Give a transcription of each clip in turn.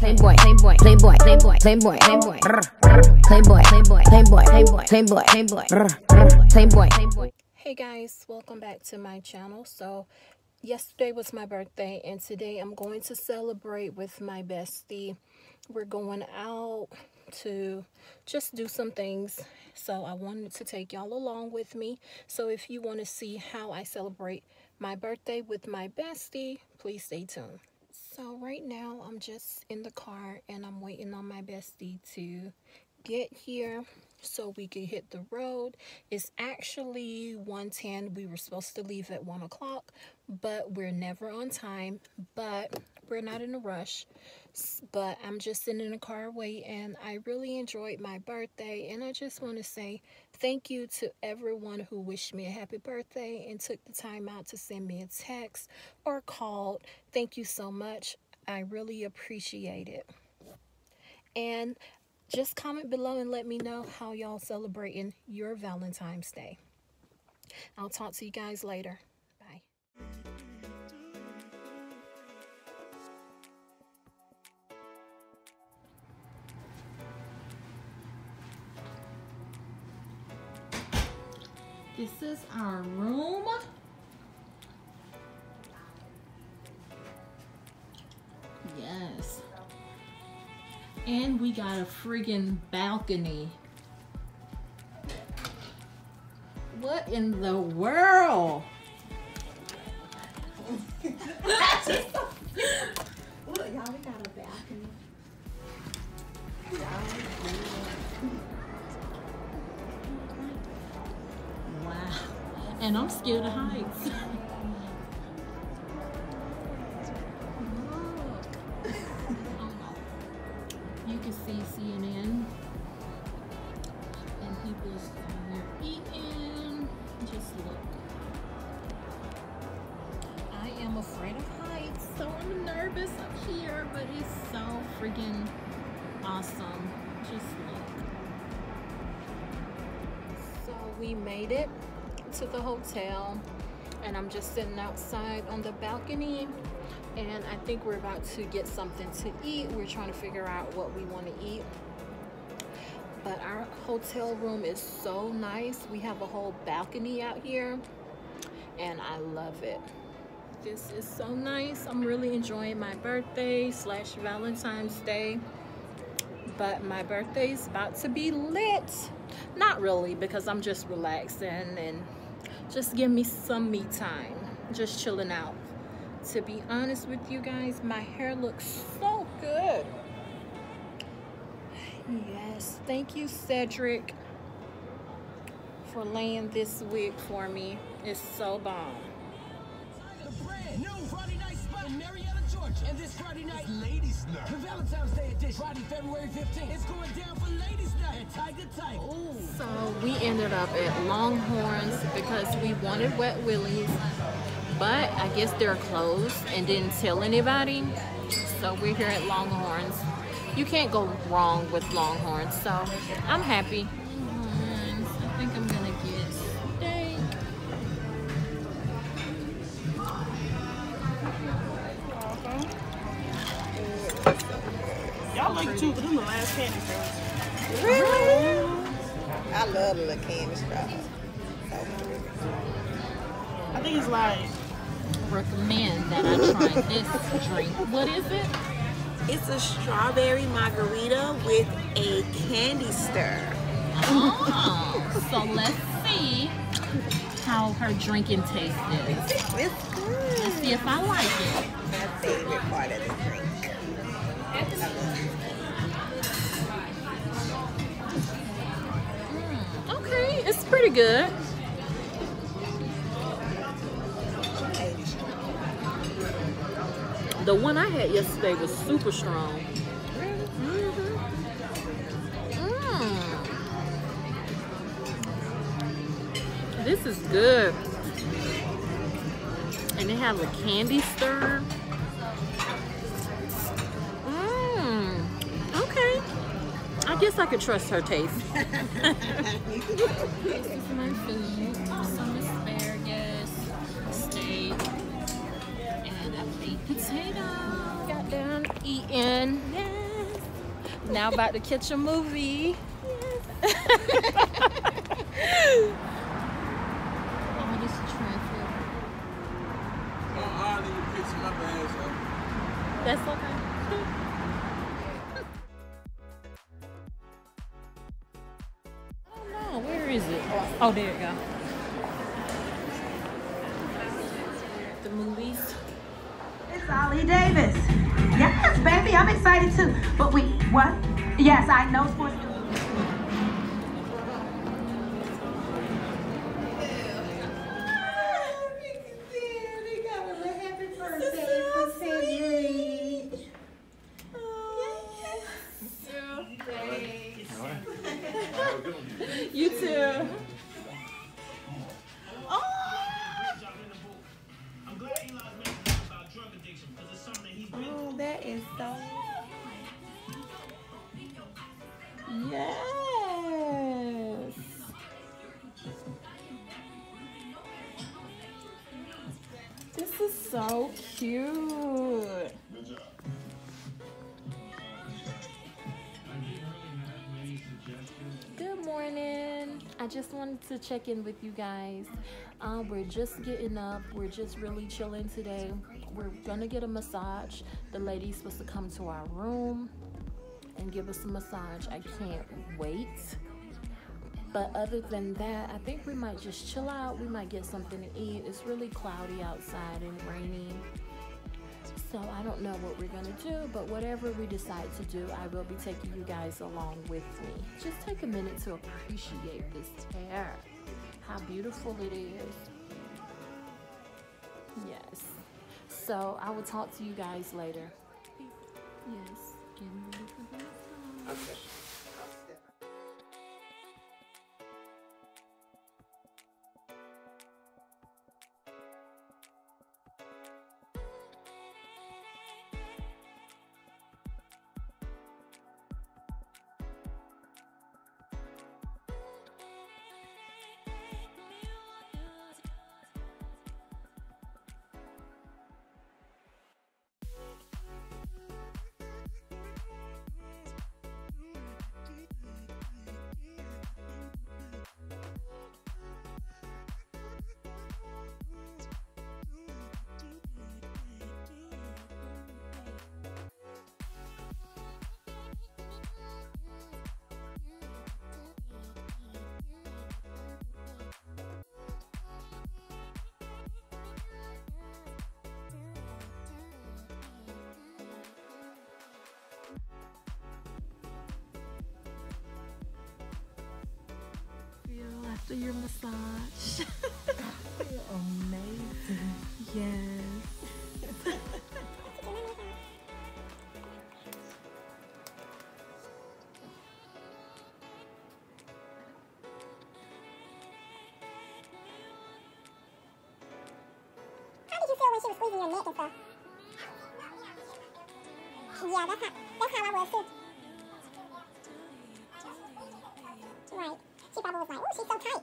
Playboy, playboy, playboy, playboy, playboy, playboy, playboy, playboy, playboy, playboy, playboy, playboy, playboy, playboy. Hey guys, welcome back to my channel. So yesterday was my birthday and today I'm going to celebrate with my bestie. We're going out to just do some things, so I wanted to take y'all along with me. So if you want to see how I celebrate my birthday with my bestie, please stay tuned. So right now I'm just in the car and I'm waiting on my bestie to get here so we can hit the road. It's actually 1:10. We were supposed to leave at 1 o'clock, but we're never on time. But we're not in a rush. But I'm just sitting in the car waiting. I really enjoyed my birthday, and I just want to say thank you to everyone who wished me a happy birthday and took the time out to send me a text or called. Thank you so much. I really appreciate it. And just comment below and let me know how y'all celebrating your Valentine's Day. I'll talk to you guys later. Bye. This is our room. Yes. And we got a friggin' balcony. What in the world? Look, y'all, we got a balcony. Wow. And I'm scared of heights. Look. You can see CNN and people's there eating. Just look. I am afraid of heights, so I'm nervous up here, but it's so freaking awesome. Just look. So we made it to the hotel, and I'm just sitting outside on the balcony, and I think we're about to get something to eat. We're trying to figure out what we want to eat. But our hotel room is so nice. We have a whole balcony out here, and I love it. This is so nice. I'm really enjoying my birthday / Valentine's Day. But my birthday is about to be lit. Not really, because I'm just relaxing and just give me some me time. Just chilling out. To be honest with you guys, my hair looks so good. Yes, thank you, Cedric, for laying this wig for me. It's so bomb. The brand new Friday night spot in Marietta, Georgia. And this Friday night, Ladies Night. The Valentine's Day edition. Friday, February 15th. It's going down for Ladies Night at Tiger. Ooh. So we ended up at Longhorns because we wanted Wet Willies, but I guess they're closed and didn't tell anybody. So we're here at Longhorns. You can't go wrong with Longhorns, so I'm happy. I think I'm gonna get steak. Y'all like two, but them the last candy straws. Really? I love the little candy straws. I think it's like Recommend that I try this drink. What is it? It's a strawberry margarita with a candy stir. Oh, so let's see how her drinking taste is. It's good. Let's see if I like it. My favorite part of the drink. Okay, it's pretty good. The one I had yesterday was super strong. This is good. And it has a candy stir. Okay. I guess I could trust her taste. This is my food. Some asparagus, steak, and a baked potato. Got done eating. Now about to catch a movie. Yes. Oh, this is traffic. I'll leave a picture of my bag, so. That's okay. Oh no, where is it? Oh, there you go. The movies. It's Ollie Davis. Yes, baby, I'm excited too. But we, what? Yes, I know sports. You too. Oh, that is so. Yes. This is so cute. Good morning. I just wanted to check in with you guys. We're just getting up. We're just really chilling today. We're gonna get a massage. The lady's supposed to come to our room and give us a massage. I can't wait. But other than that, I think we might just chill out. We might get something to eat. It's really cloudy outside and rainy. So I don't know what we're gonna do, but whatever we decide to do, I will be taking you guys along with me. Just take a minute to appreciate this hair. How beautiful it is. Yes. So I will talk to you guys later. Yes. Getting ready for the massage. Okay. After your massage. You're amazing. Yes. How did you feel when she was squeezing your neck and stuff? Yeah, that's how I was too. Right. She probably was like, oh, she's so tight.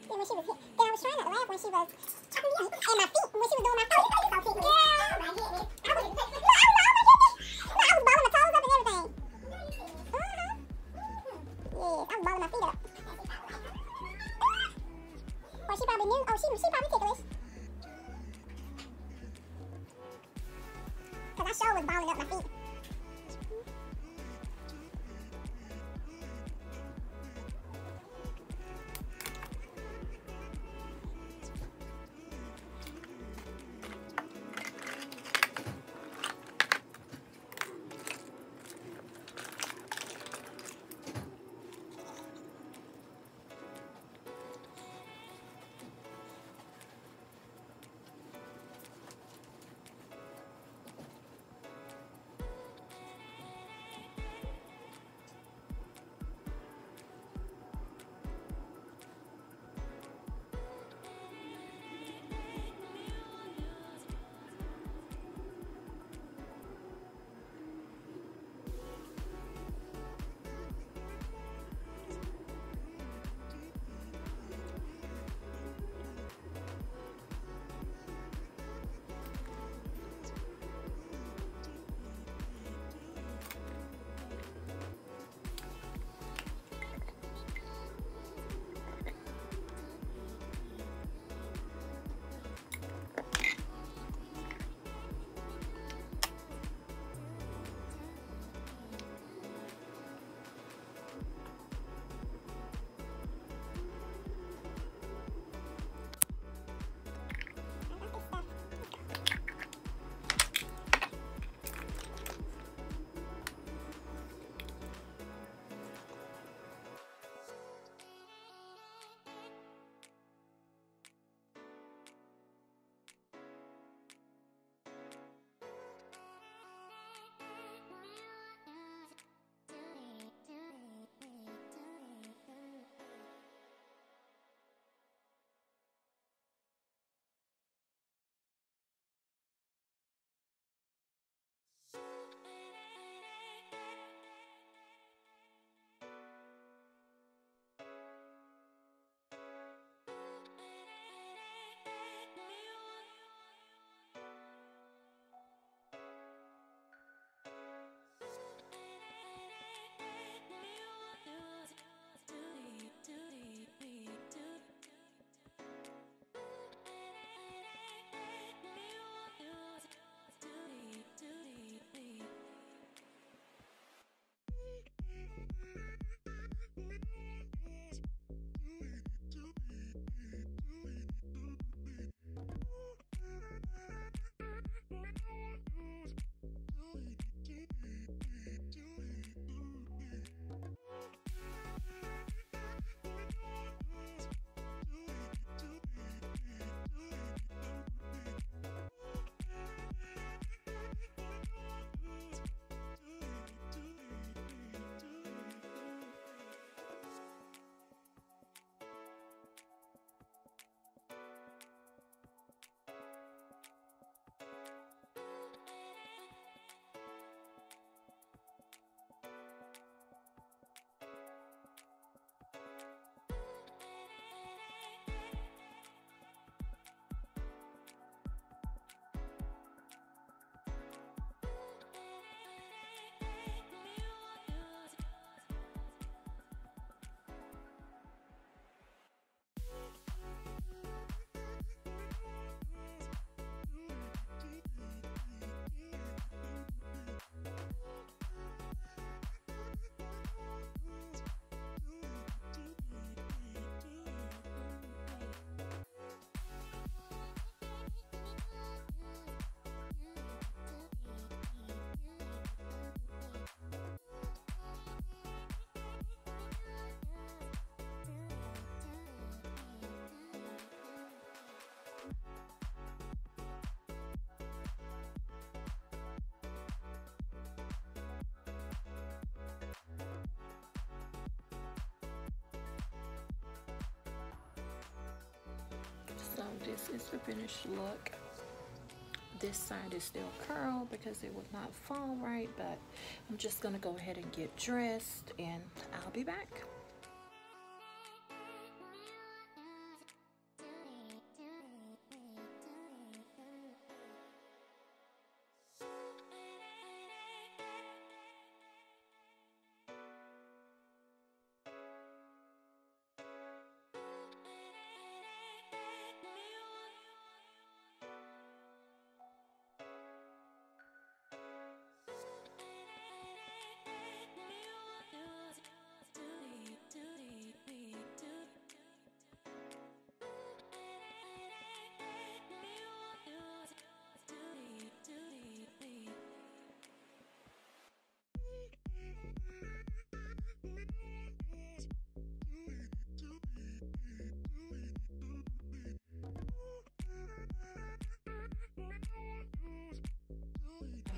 Yeah, when she was hit. Girl, I was trying not to laugh when she was, and my feet, when she was doing my feet. Girl. I was balling my toes up and everything. Yes, I was balling my feet up. Well, she probably knew. Oh, she probably ticklish. Because I sure was balling up my feet. this is the finished look. This side is still curled because it would not fall right, but I'm just gonna go ahead and get dressed and I'll be back.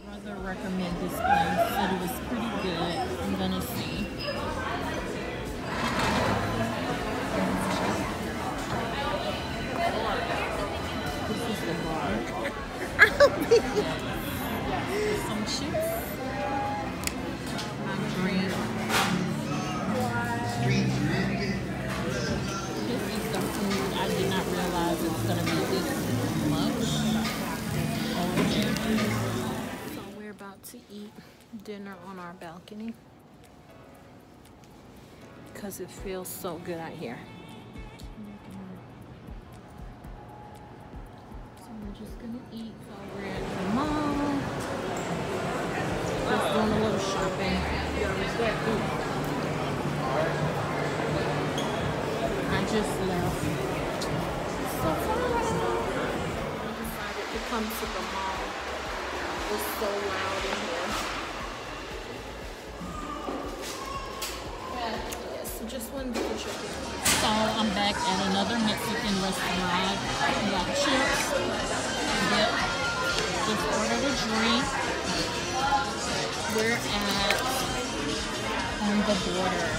Brother recommend this place, said it was pretty good. I'm gonna see. This is the bar. Some chips. My drink. This is the food. I did not realize it's gonna be this much. So we're about to eat dinner on our balcony because it feels so good out here. So we're just gonna eat while we're at the mall. Just doing a little shopping. I just left. So fun. I decided to come to the mall. It's so loud in here. Yes, just wanted to check it out. So I'm back at another Mexican restaurant. We got chips, dip, just ordered a drink. We're at On the Border.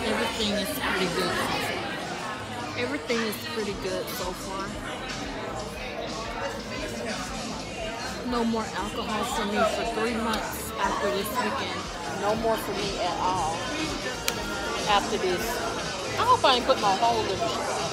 Everything is pretty good so far. Everything is pretty good so far. No more alcohol for me for 3 months after this weekend. No more for me at all after this. I hope I ain't put my hole in it.